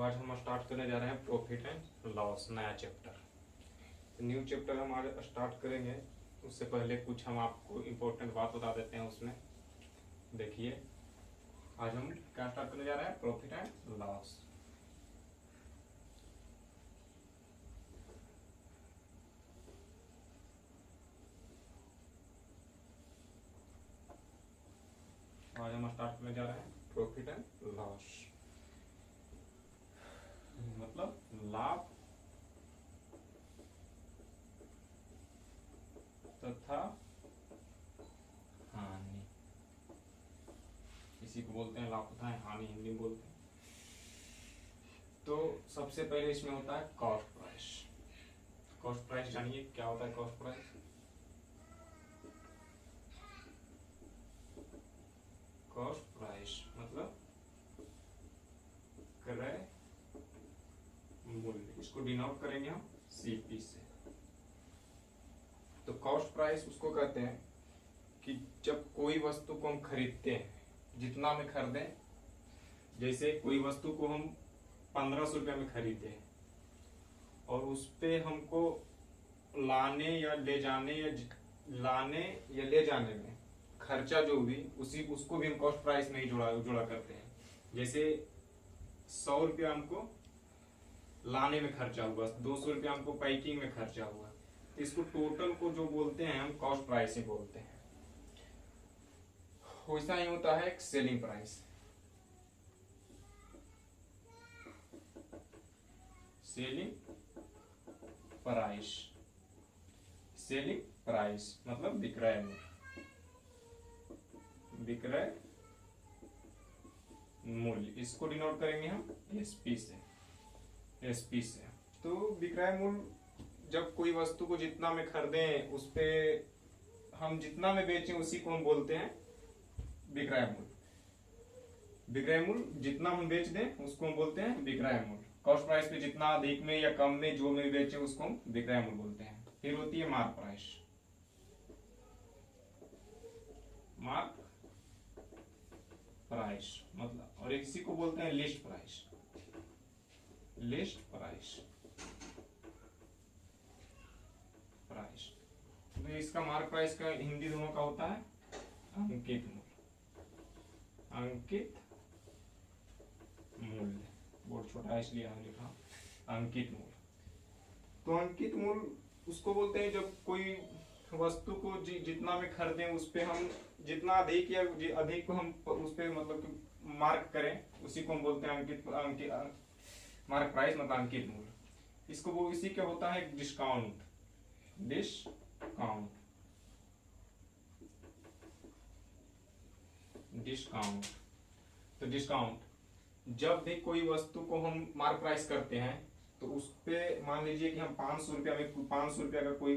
आज हम स्टार्ट करने जा रहे हैं प्रॉफिट एंड लॉस, नया चैप्टर। तो न्यू चैप्टर हम आज स्टार्ट करेंगे। उससे पहले कुछ हम आपको इम्पोर्टेंट बात बता देते हैं। उसमें देखिए, आज हम क्या स्टार्ट करने जा रहे हैं, प्रॉफिट एंड लॉस। आज हम स्टार्ट करने जा रहे हैं प्रॉफिट एंड लॉस, मतलब लाभ तथा हानि। इसी को बोलते हैं लाभ तथा हानि, हिंदी में बोलते हैं। तो सबसे पहले इसमें होता है कॉस्ट प्राइस। कॉस्ट प्राइस जानिए क्या होता है कॉस्ट प्राइस। कॉस्ट प्राइस मतलब क्रय मूल्य। इसको डिनोट करेंगे हम सीपी से। तो कॉस्ट प्राइस उसको कहते हैं कि जब कोई वस्तु को हम खरीदते हैं, जितना में खरीदें, जैसे कोई वस्तु को हम 1500 रुपये में खरीदे और उस पे हमको लाने या ले जाने में खर्चा जो भी, उसको भी हम कॉस्ट प्राइस में ही जुड़ा करते हैं। जैसे 100 रुपया हमको लाने में खर्चा हुआ, 200 रुपया हमको पैकिंग में खर्चा हुआ, तो इसको टोटल को जो बोलते हैं हम कॉस्ट प्राइस ही बोलते हैं। वैसा ही होता है एक selling price. Selling price, selling price मतलब विक्रय मूल्य। विक्रय मूल्य, इसको डिनोट करेंगे हम एसपी से। एसपी से तो विक्रय मूल्य, जब कोई वस्तु को जितना में खरीदें, उस पे हम जितना में बेचें, उसी को हम बोलते हैं विक्रय मूल्य। विक्रय मूल्य जितना हम बेच दें उसको हम बोलते हैं विक्रय मूल्य। कॉस्ट प्राइस पे जितना अधिक में या कम में जो में बेचे उसको हम विक्रय मूल्य बोलते हैं। फिर होती है मार्क प्राइस। मार्क प्राइस मतलब, और इसी को बोलते हैं list price. List price, price तो इसका मार्क प्राइस का हिंदी दोनों का होता है अंकित मूल्य। अंकित मूल्य, बोर्ड छोटा है इसलिए हम लिखा अंकित मूल्य। तो अंकित मूल्य उसको बोलते हैं जब कोई वस्तु को जितना में खरीदें, उस पे हम जितना अधिक या अधिक को हम उस पे मतलब मार्क करें, उसी को हम बोलते हैं अंकित मार्क प्राइस मतलब अंकित मूल्य। इसको वो इसी का होता है डिस्काउंट। डिस्काउंट, डिस्काउंट तो डिस्काउंट जब भी कोई वस्तु को हम मार्क प्राइस करते हैं, तो उस पे मान लीजिए कि हम 500 रुपया में 500 रुपया का कोई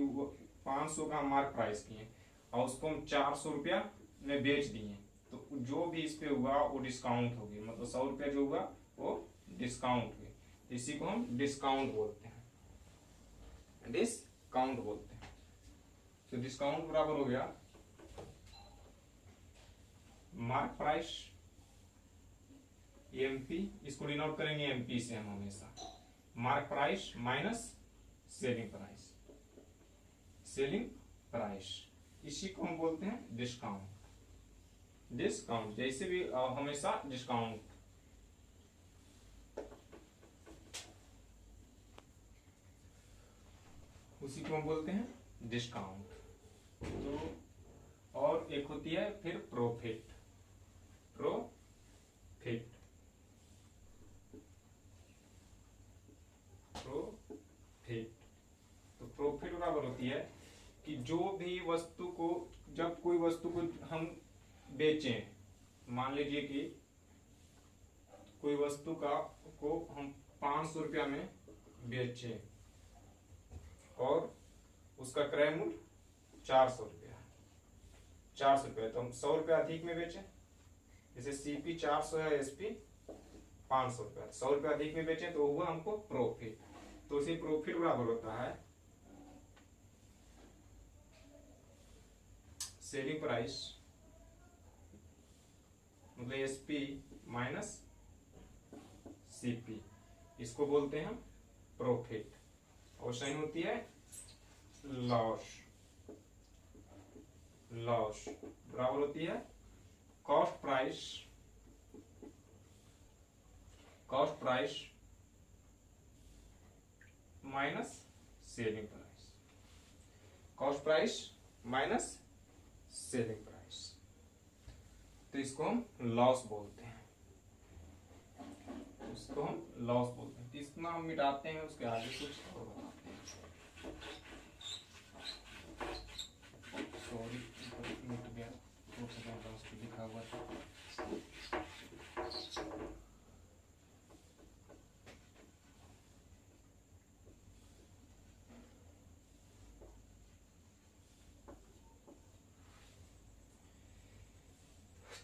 500 का हम मार्क प्राइस किए और उसको हम 400 रुपया में बेच दिए, तो जो भी इस पे हुआ वो डिस्काउंट होगी। मतलब 100 रुपया जो हुआ वो डिस्काउंट हुई। इसी को हम डिस्काउंट बोलते हैं। डिस्काउंट बोलते हैं। तो डिस्काउंट बराबर हो गया मार्क प्राइस एमपी। इसको डिनोट करेंगे एमपी से हम हमेशा। Mark price minus selling price. Selling price, इसी को हम बोलते हैं डिस्काउंट। डिस्काउंट जैसे भी हमेशा डिस्काउंट। उसी को हम बोलते हैं डिस्काउंट। तो और एक होती है फिर प्रॉफिट। प्रॉफिट, प्रॉफिट तो प्रॉफिट बराबर होती है कि जो भी वस्तु को, जब कोई वस्तु को हम बेचें, मान लीजिए कि कोई वस्तु को हम 500 रुपया में बेचें और उसका क्रय मूल्य 400 रुपया। 400 रुपया तो हम 100 रुपया अधिक में बेचें। जैसे सीपी 400 है, एसपी 500 रुपया, 100 रुपया अधिक में बेचें तो हुआ हमको प्रॉफिट। तो इसी प्रॉफिट बराबर होता है सेलिंग प्राइस मतलब एसपी माइनस सीपी। इसको बोलते हैं हम प्रॉफिट। और साइन होती है लॉस। लॉस बराबर होती है cost price, cost price minus selling price, cost price minus selling price. तो इसको हम लॉस बोलते हैं, इसको हम लॉस बोलते हैं। इतना हम मिटाते हैं, उसके आगे कुछ और बताते हैं। सॉरी मिट गया, लॉस भी लिखा हुआ था।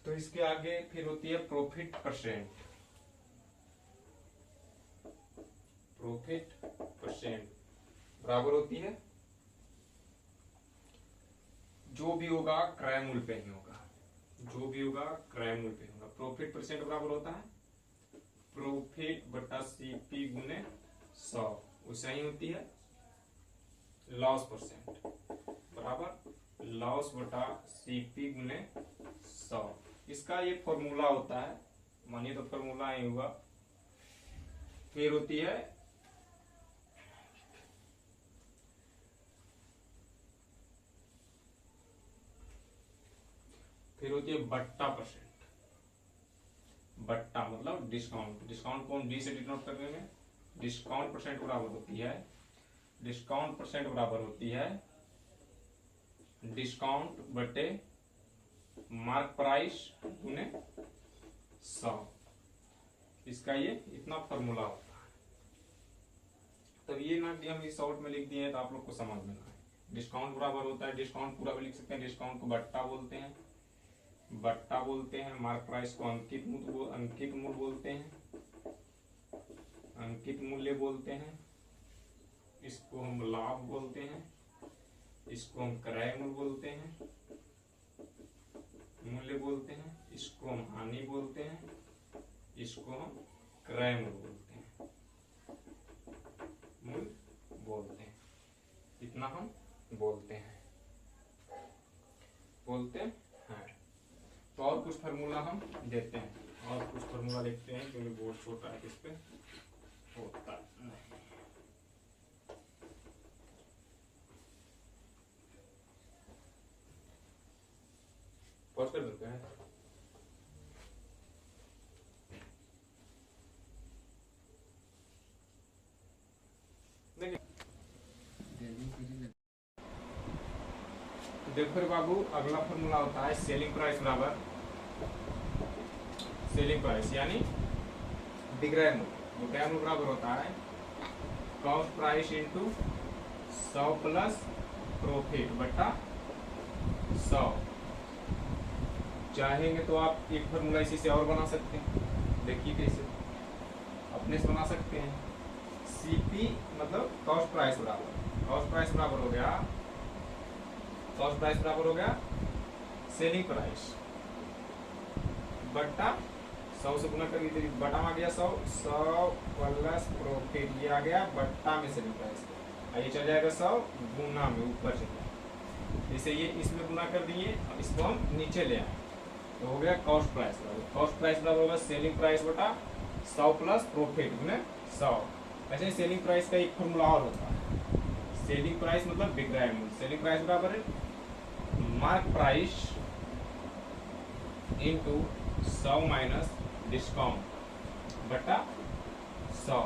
तो इसके आगे फिर होती है प्रॉफिट परसेंट। प्रॉफिट परसेंट बराबर होती है जो भी होगा क्रय मूल्य पे ही होगा, जो भी होगा क्रय मूल्य पे होगा। प्रॉफिट परसेंट बराबर होता है प्रॉफिट बटा सीपी गुने 100। वैसे ही होती है लॉस परसेंट बराबर लॉस बटा सीपी गुने 100। इसका ये फॉर्मूला होता है, मानिए तो फॉर्मूला ही हुआ। फिर होती है बट्टा परसेंट। बट्टा मतलब डिस्काउंट। डिस्काउंट को हम डी से डिनोट करने में डिस्काउंट परसेंट बराबर होती है, डिस्काउंट परसेंट बराबर होती है डिस्काउंट बटे मार्क प्राइस गुने 100। इसका ये इतना फॉर्मूला होता है। तब ये ना कि हम इस शॉर्ट में लिख दिए हैं तो आप लोग को समझ में ना आए। डिस्काउंट बराबर होता है, डिस्काउंट पूरा भी लिख सकते हैं, डिस्काउंट को बट्टा बोलते हैं, बट्टा बोलते हैं। मार्क प्राइस को अंकित मूल्य बोलते हैं, अंकित मूल्य बोलते हैं। इसको हम लाभ बोलते हैं, इसको हम क्रय मूल्य बोलते हैं, मूल्य बोलते हैं। इसको हम हानि बोलते हैं, इसको हम क्रय मूल्य बोलते हैं, मूल्य बोलते हैं। इतना हम बोलते हैं हैं। तो और कुछ फार्मूला हम देते हैं, और कुछ फार्मूला लिखते हैं क्योंकि बोर्ड छोटा है, इस पे होता नहीं। पॉज कर देते हैं। देखो बाबू, अगला फॉर्मूला होता है सेलिंग प्राइस बराबर सेलिंग प्राइस यानी विक्रय मूल्य। विक्रय मूल्य बराबर होता है cost price into 100 plus profit बटा 100। चाहेंगे तो आप एक फॉर्मूला इसी से और बना सकते हैं, देखिए कैसे अपने से बना सकते हैं। सीपी मतलब कॉस्ट प्राइस बराबर, कॉस्ट प्राइस बराबर हो गया, कॉस्ट प्राइस बराबर हो गया सेलिंग प्राइस बट्टा 100 से गुना कर लीजिए, बटा आ गया 100 प्लस प्रॉफिट, ये आ गया बट्टा में सेलिंग प्राइस, ये चल जाएगा 100 गुना में ऊपर चल जाएगा। जैसे ये इसमें गुना कर दिए, अब इसको हम नीचे ले आए तो हो गया कॉस्ट प्राइस बराबर, कॉस्ट प्राइस बराबर होगा सेलिंग प्राइस बटा 100 प्लस प्रॉफिट गुने 100। ऐसे सेलिंग प्राइस का एक फॉर्मूला और होता है, सेलिंग प्राइस मतलब विक्रय मूल्य। सेलिंग प्राइस बराबर है mark price into 100 minus discount बटा 100।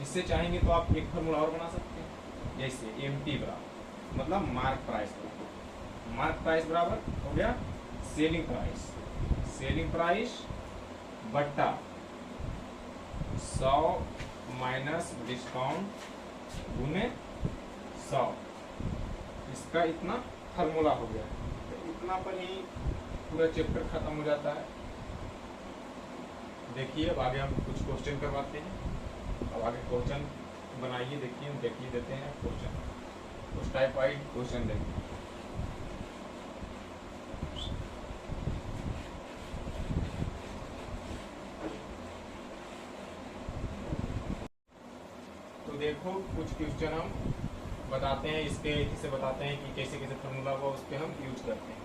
इससे चाहेंगे तो आप एक फॉर्मूला और बना सकते हैं, जैसे एमटी बराबर मतलब मार्क प्राइस बराबर, मार्क प्राइस बराबर हो गया सेलिंग प्राइस, सेलिंग प्राइस बट्टा 100 माइनस डिस्काउंट गुने 100। इसका इतना फार्मूला हो गया। तो इतना पर ही पूरा चैप्टर खत्म हो जाता है। देखिए अब आगे हम कुछ क्वेश्चन करवाते हैं। अब आगे क्वेश्चन बनाइए, देखिए हम देखिए देते हैं क्वेश्चन, कुछ टाइप वाइज क्वेश्चन देखिए। देखो कुछ क्वेश्चन हम बताते हैं, इसके से बताते हैं कि कैसे कैसे फॉर्मूला हुआ उस पर हम यूज करते हैं।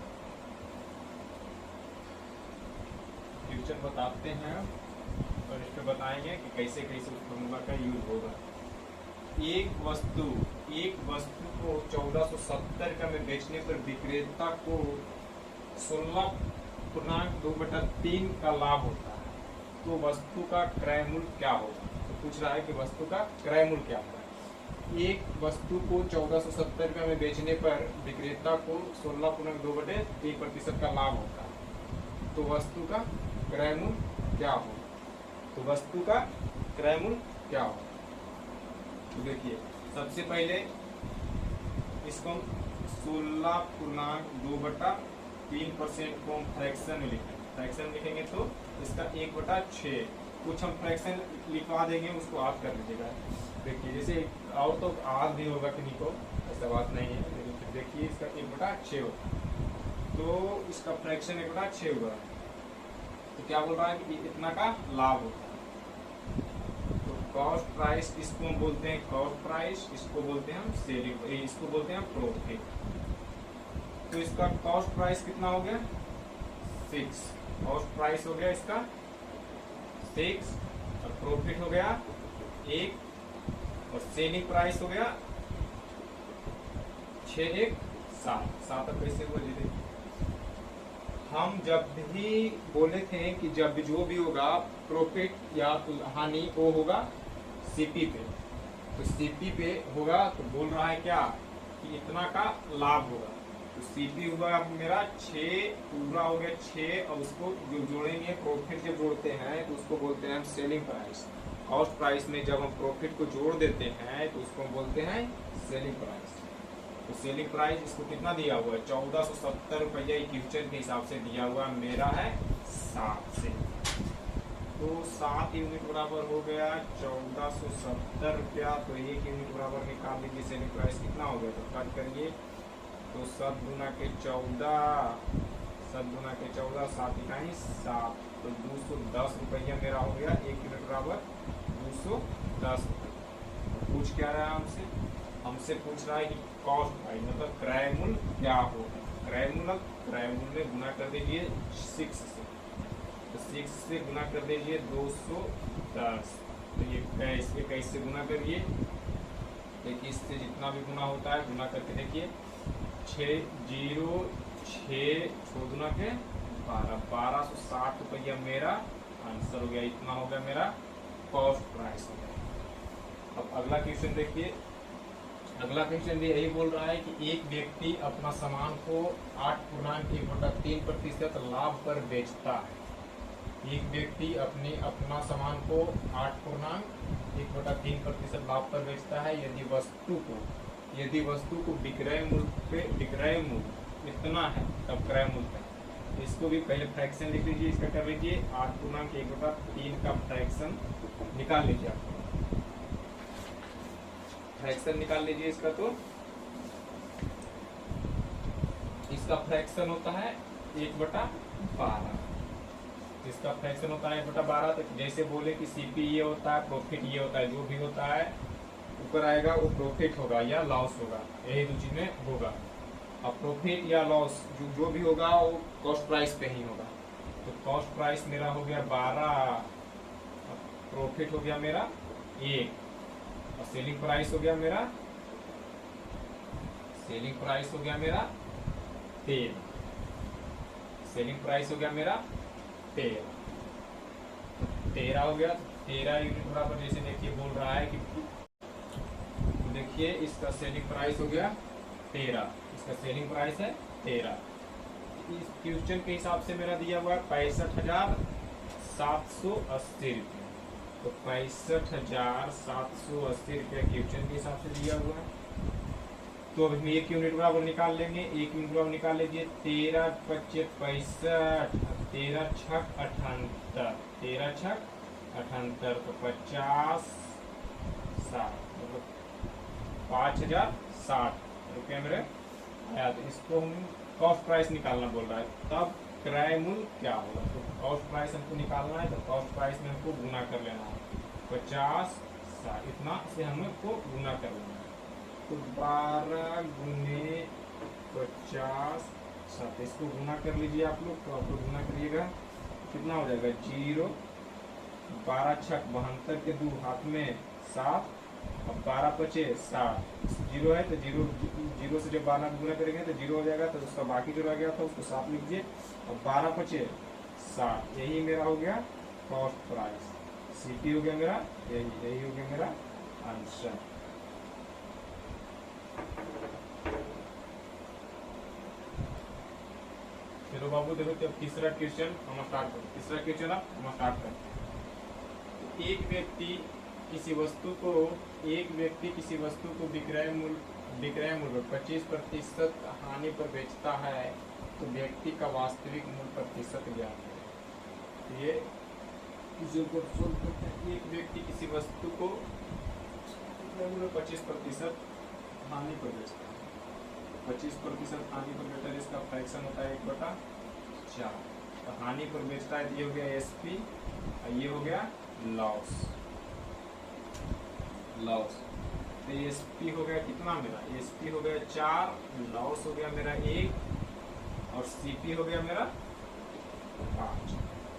क्वेश्चन बताते हैं और इस पर बताएंगे कि कैसे कैसे उस फॉर्मूला का यूज होगा। एक वस्तु को 1470 का में बेचने पर विक्रेता को 16.2/3 का लाभ होता है, तो वस्तु का क्रय मूल्य क्या होगा। तो पूछ रहा है कि वस्तु का क्रय मूल्य क्या होगा। एक वस्तु को 1470 रुपये में बेचने पर विक्रेता को 16.2/3% का लाभ होता है, तो वस्तु का क्रय मूल्य क्या होगा। तो वस्तु का क्रय मूल्य क्या होगा। तो देखिए सबसे पहले इसको हम 16.2/3% को हम फ्रैक्शन में लिखेंगे। फ्रैक्शन लिखेंगे तो इसका 1/6 कुछ हम फ्रैक्शन लिखवा देंगे, उसको आप कर लीजिएगा। देखिए जैसे और तो आध भी होगा किन्हीं को, ऐसा बात नहीं है, लेकिन फिर देखिए इसका 1/6 होगा, तो इसका फ्रैक्शन 1/6 होगा। तो क्या बोल रहा है कि इतना का लाभ होता है। तो कॉस्ट प्राइस इसको हम बोलते हैं कॉस्ट प्राइस, इसको बोलते हैं हम सेलिंग, इसको बोलते हैं प्रॉफिट। तो इसका कॉस्ट प्राइस कितना हो गया 6, कॉस्ट प्राइस हो गया इसका 6 और प्रॉफिट हो गया 1 और सेलिंग प्राइस हो गया 6 1 7 अब कैसे हुआ जी। हम जब भी बोले थे कि जब जो भी होगा प्रॉफिट या हानि वो होगा सीपी पे, तो सीपी पे होगा तो बोल रहा है क्या कि इतना का लाभ होगा। तो सीपी हुआ मेरा 6 पूरा हो गया 6 और उसको जो जोड़ेंगे प्रॉफिट जब जोड़ते हैं तो उसको बोलते हैं हम सेलिंग प्राइस। कॉस्ट प्राइस में जब हम प्रॉफिट को जोड़ देते हैं तो उसको हम बोलते हैं सेलिंग प्राइस। तो सेलिंग प्राइस इसको कितना दिया हुआ है 1470 रुपया क्वेश्चन के हिसाब से दिया हुआ मेरा है 7 से, तो 7 यूनिट बराबर हो गया 1470 रुपया। तो 1 यूनिट बराबर निकाल लीजिए सेलिंग प्राइस कितना हो गया, तो कट करिए तो 7 गुना के 14 7 तो 210 रुपया मेरा हो गया 1 यूनिट बराबर 210 रुपये। पूछ क्या रहा है हमसे पूछ रहा है कि कॉस्ट प्राइस मतलब क्रय मूल्य क्या होगा। क्रय मूल्य में गुना कर दीजिए 6 से, तो 6 से गुना कर दीजिए 210। तो ये कैसे गुना करिए, देखिए इससे जितना भी गुना होता है गुना करके देखिए 6 0 6 गुना के 1260 रुपया मेरा आंसर हो गया। इतना हो गया मेरा कॉस्ट प्राइस हो गया। अब अगला क्वेश्चन देखिए, अगला क्वेश्चन भी यही बोल रहा है कि एक व्यक्ति अपना सामान को 8.1/3% लाभ पर बेचता है। एक व्यक्ति अपना सामान को 8.1/3% लाभ पर बेचता है। यदि वस्तु को विक्रय मूल्य इतना है तब क्रय मूल्य है। इसको भी पहले फ्रैक्शन लिख लीजिए, इसका कर लीजिए 8.1/3 का फ्रैक्शन निकाल लीजिए। आप फ्रैक्शन निकाल लीजिए इसका, तो इसका फ्रैक्शन होता है 1/12। इसका फ्रैक्शन होता है 1/12। तो जैसे बोले कि सीपी ये होता है प्रॉफिट ये होता है, जो भी होता है ऊपर आएगा वो प्रॉफिट होगा या लॉस होगा, यही दो चीज में होगा। अब प्रॉफिट या लॉस जो भी होगा वो कॉस्ट प्राइस पे ही होगा। तो कॉस्ट प्राइस मेरा हो गया 12, प्रॉफिट हो गया मेरा 1 और सेलिंग प्राइस हो गया मेरा 13। सेलिंग प्राइस हो गया मेरा 13 हो गया। 13 यूनिट बराबर जैसे देखिए बोल रहा है कि देखिए इसका सेलिंग प्राइस हो गया 13, इसका सेलिंग प्राइस है 13। इस क्वेश्चन के हिसाब से मेरा दिया हुआ है 65,780 रुपये। तो 65,780 रुपये क्वेश्चन के हिसाब से दिया हुआ है। तो अब हम 1 यूनिट बराबर निकाल लेंगे। 1 यूनिट बराबर निकाल लीजिए 13 × 5 = 65, 13 × 6 = 78, 13 × 6 = 78, तो 50 60 मतलब 5060 रुपया मेरे आया। तो इसको हम कॉस्ट प्राइस निकालना बोल रहा है, तब क्रय मूल्य क्या होगा। तो कॉस्ट प्राइस हमको निकालना है, तो कॉस्ट प्राइस में हमको गुना कर लेना है 50 60, इतना से हमें को गुना कर लेना है। तो 12 गुने 50 60, इसको गुना कर लीजिए आप लोग। तो आप लोग गुना करिएगा, कितना हो जाएगा 0, 12 छक 72 के 2 हाथ में 7, अब 12 पचे 60, 0 है तो 0 से जब 12 गुना करेंगे तो 0 हो जाएगा, तो उसका बाकी जो रह गया था उसको 7 लीजिए। अब 12 पचे 60, यही मेरा हो गया कॉस्ट प्राइस, सीपी हो गया मेरा, यही हो गया मेरा आंसर। चलो बाबू देखो, तो तीसरा क्वेश्चन हम स्टार्ट करते हैं। तीसरा क्वेश्चन अब हम स्टार्ट करते हैं। एक व्यक्ति किसी वस्तु को विक्रय मूल्य 25% हानि पर बेचता है, तो व्यक्ति का वास्तविक मूल्य प्रतिशत ज्ञात है। तो ये एक व्यक्ति किसी वस्तु को 25% हानि पर बेचता है, 25% हानि पर बेचता है, इसका फ्रैक्शन होता है 1/4। तो हानि पर बेचता है, ये हो गया एसपी और ये हो गया लॉस। तो एसपी हो गया कितना मेरा, एसपी हो गया 4, लॉस हो गया मेरा 1 और सीपी हो गया मेरा 5।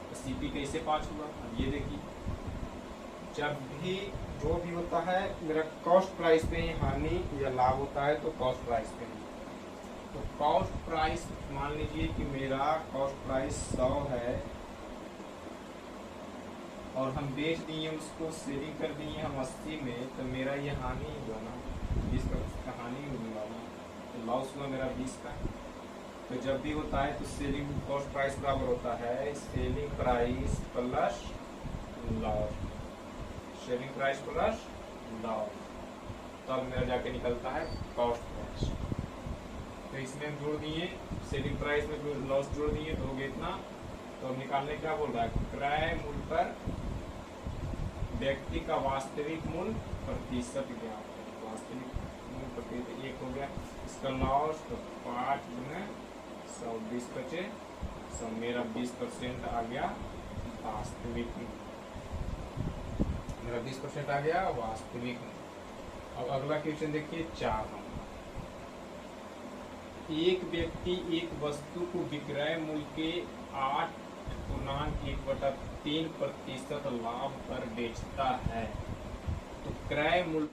तो सीपी कैसे 5 हुआ, अब ये देखिए, जब भी जो भी होता है मेरा कॉस्ट प्राइस पे ही हानि या लाभ होता है, तो कॉस्ट प्राइस पे ही। तो कॉस्ट प्राइस मान लीजिए कि मेरा कॉस्ट प्राइस 100 है और हम बेच दिए, उसको सेलिंग कर दिए हम 80 में, तो मेरा ये हानि हुआ ना, 20% का हानि होने वाला, तो लॉस हुआ मेरा 20 का। तो जब भी होता है तो सेलिंग कॉस्ट प्राइस बराबर होता है selling price plus loss, selling price plus loss, तब मेरा जाके निकलता है कॉस्ट प्राइस। तो इसमें हम जोड़ दिए, सेलिंग प्राइस में लॉस जोड़ दिए, तो हो गया इतना। तो अब निकालने क्या बोल रहा है, क्रय मूल्य पर व्यक्ति का वास्तविक मूल्य प्रतिशत ज्ञात है। वास्तविक मूल्य प्रतिशत 1 हो गया, इसका लॉस तो 5 गुने 100, 20 बचे, सब मेरा 20% आ गया वास्तविक मूल्य, मेरा 20% आ गया वास्तविक मूल्य। अब अगला क्वेश्चन देखिए 4 नंबर। एक व्यक्ति एक वस्तु को विक्रय मूल्य के 8.1/3% लाभ पर बेचता है, तो क्रय मूल्य